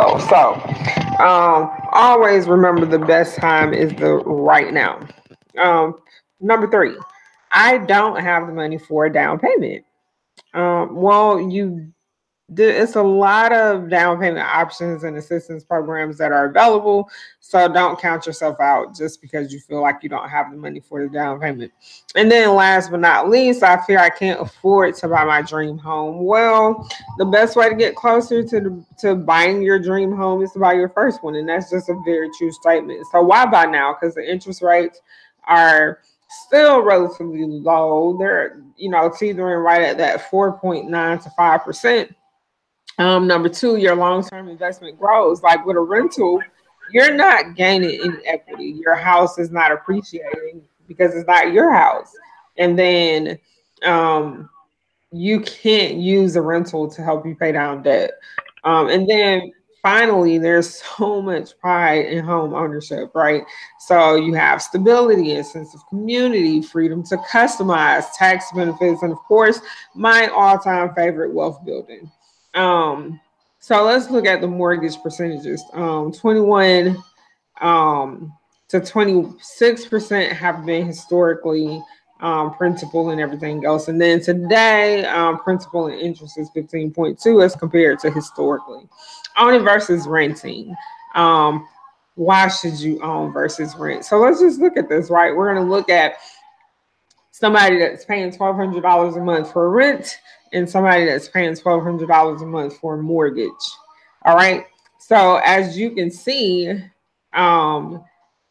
also. So always remember the best time is the right now. Um, Number three, I don't have the money for a down payment. Well, it's a lot of down payment options and assistance programs that are available. So don't count yourself out just because you feel like you don't have the money for the down payment. And then last but not least, I fear I can't afford to buy my dream home. Well, the best way to get closer to buying your dream home is to buy your first one. And that's just a very true statement. So why buy now? Because the interest rates are still relatively low. They're, teetering right at that 4.9 to 5%. Number two, your long-term investment grows. Like with a rental, you're not gaining any equity. Your house is not appreciating because it's not your house. And then um, you can't use a rental to help you pay down debt. And then finally, there's so much pride in home ownership, right? So you have stability and sense of community, freedom to customize, tax benefits, and of course, my all-time favorite, wealth building. Um, so let's look at the mortgage percentages. 21 um, to 26% have been historically principal and everything else. And then today, principal and interest is 15.2 as compared to historically. Owning versus renting. Why should you own versus rent? So let's just look at this, right? We're going to look at somebody that's paying $1,200 a month for rent and somebody that's paying $1,200 a month for a mortgage. All right. So as you can see,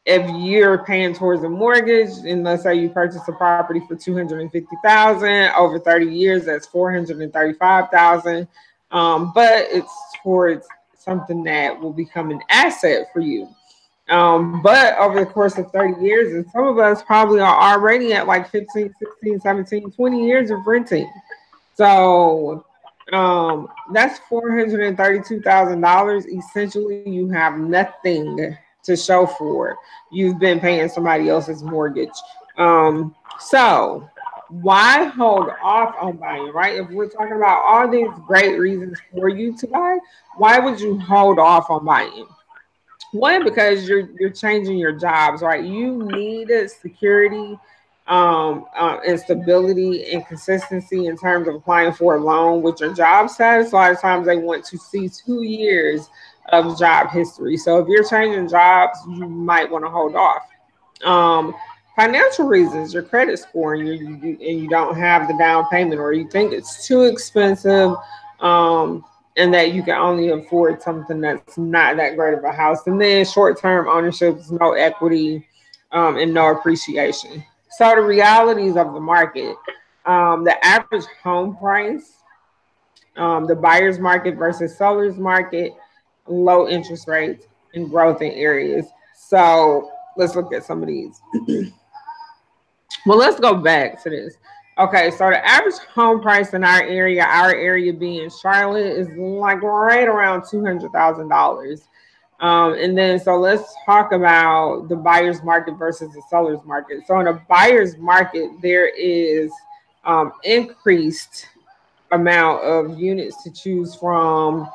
if you're paying towards a mortgage, and let's say you purchase a property for $250,000 over 30 years, that's $435,000. But it's towards something that will become an asset for you. But over the course of 30 years, and some of us probably are already at like 15, 16, 17, 20 years of renting. So that's $432,000. Essentially, you have nothing to show for. You've been paying somebody else's mortgage. So why hold off on buying, right? If we're talking about all these great reasons for you to buy, why would you hold off on buying? One, because you're changing your jobs, right? You need security, and stability and consistency in terms of applying for a loan with your job status. A lot of times they want to see 2 years of job history. So if you're changing jobs, you might want to hold off. Um, Financial reasons, your credit score, and you don't have the down payment, or you think it's too expensive. And that you can only afford something that's not that great of a house. And then short-term ownership is no equity, and no appreciation. So the realities of the market, the average home price, the buyer's market versus seller's market, low interest rates, and growth in areas. So let's look at some of these. Well, let's go back to this. Okay, so the average home price in our area being Charlotte, is like right around $200,000. And then, so let's talk about the buyer's market versus the seller's market. So in a buyer's market, there is increased amount of units to choose from.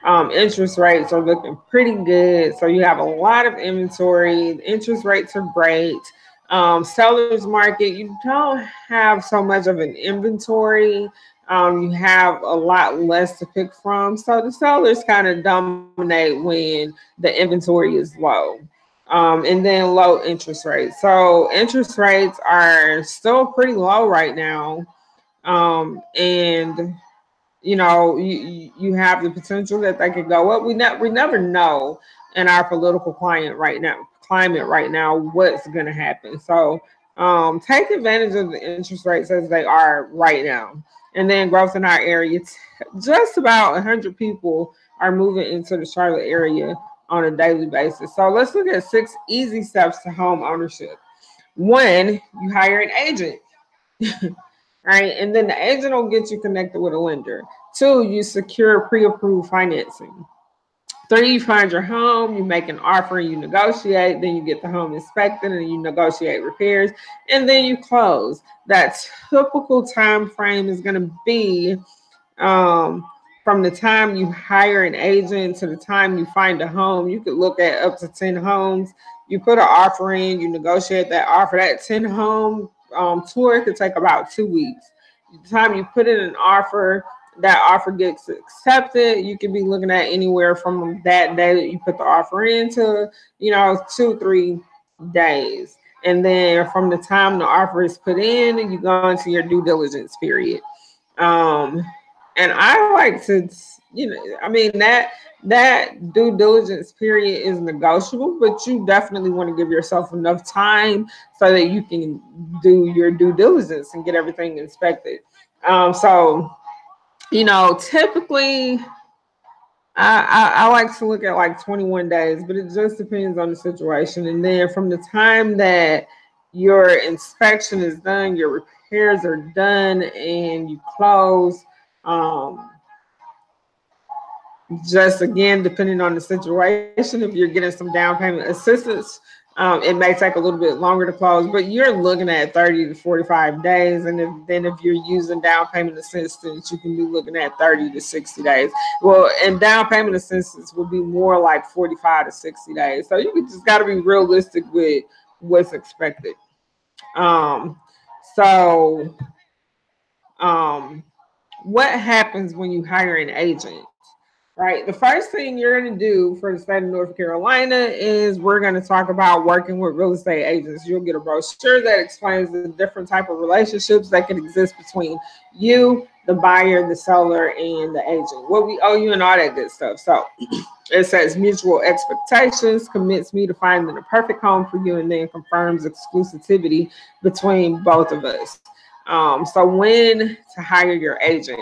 Interest rates are looking pretty good. So you have a lot of inventory. The interest rates are great. Seller's market, you don't have so much of an inventory. You have a lot less to pick from. So the sellers kind of dominate when the inventory is low. And then low interest rates. So interest rates are still pretty low right now. And you have the potential that they could go up. We never know in our political climate right now what's going to happen. So take advantage of the interest rates as they are right now. And then growth in our area. Just about 100 people are moving into the Charlotte area on a daily basis. So let's look at 6 easy steps to home ownership. 1, you hire an agent. Right? And then the agent will get you connected with a lender. 2, you secure pre-approved financing. 3, you find your home, you make an offer, you negotiate, then you get the home inspected and you negotiate repairs, and then you close. That typical time frame is going to be from the time you hire an agent to the time you find a home, you could look at up to 10 homes. You put an offer in, you negotiate that offer. That 10 home tour could take about 2 weeks. The time you put in an offer, that offer gets accepted. You could be looking at anywhere from that day that you put the offer in to, 2-3 days. And then from the time the offer is put in, you go into your due diligence period. Um, and I like to, I mean that due diligence period is negotiable, but you definitely want to give yourself enough time so that you can do your due diligence and get everything inspected. So typically I like to look at like 21 days, but it just depends on the situation. And then from the time that your inspection is done, your repairs are done, and you close, um, just again, depending on the situation, if you're getting some down payment assistance, it may take a little bit longer to close, but you're looking at 30 to 45 days. And if you're using down payment assistance, you can be looking at 30 to 60 days. Well, and down payment assistance will be more like 45 to 60 days. So you just got to be realistic with what's expected. Um, so, um, what happens when you hire an agent? Right. The first thing you're going to do for the state of North Carolina is we're going to talk about working with real estate agents. You'll get a brochure that explains the different type of relationships that can exist between you, the buyer, the seller, and the agent. What we owe you and all that good stuff. So it says mutual expectations, commits me to finding the perfect home for you, and then confirms exclusivity between both of us. So when to hire your agent?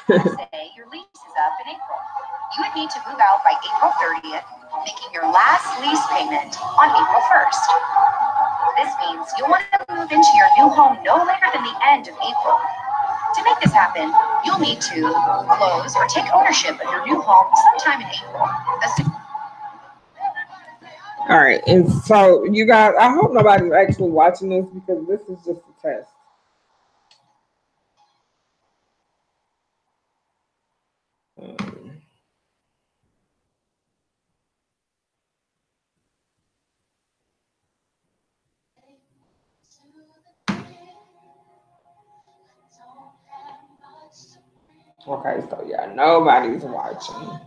Say your lease is up in April. You would need to move out by April 30th, making your last lease payment on April 1st. This means you'll want to move into your new home no later than the end of April. To make this happen, you'll need to close or take ownership of your new home sometime in April. All right, and so you guys, I hope nobody's actually watching this because this is just a test. Okay, so yeah, nobody's watching.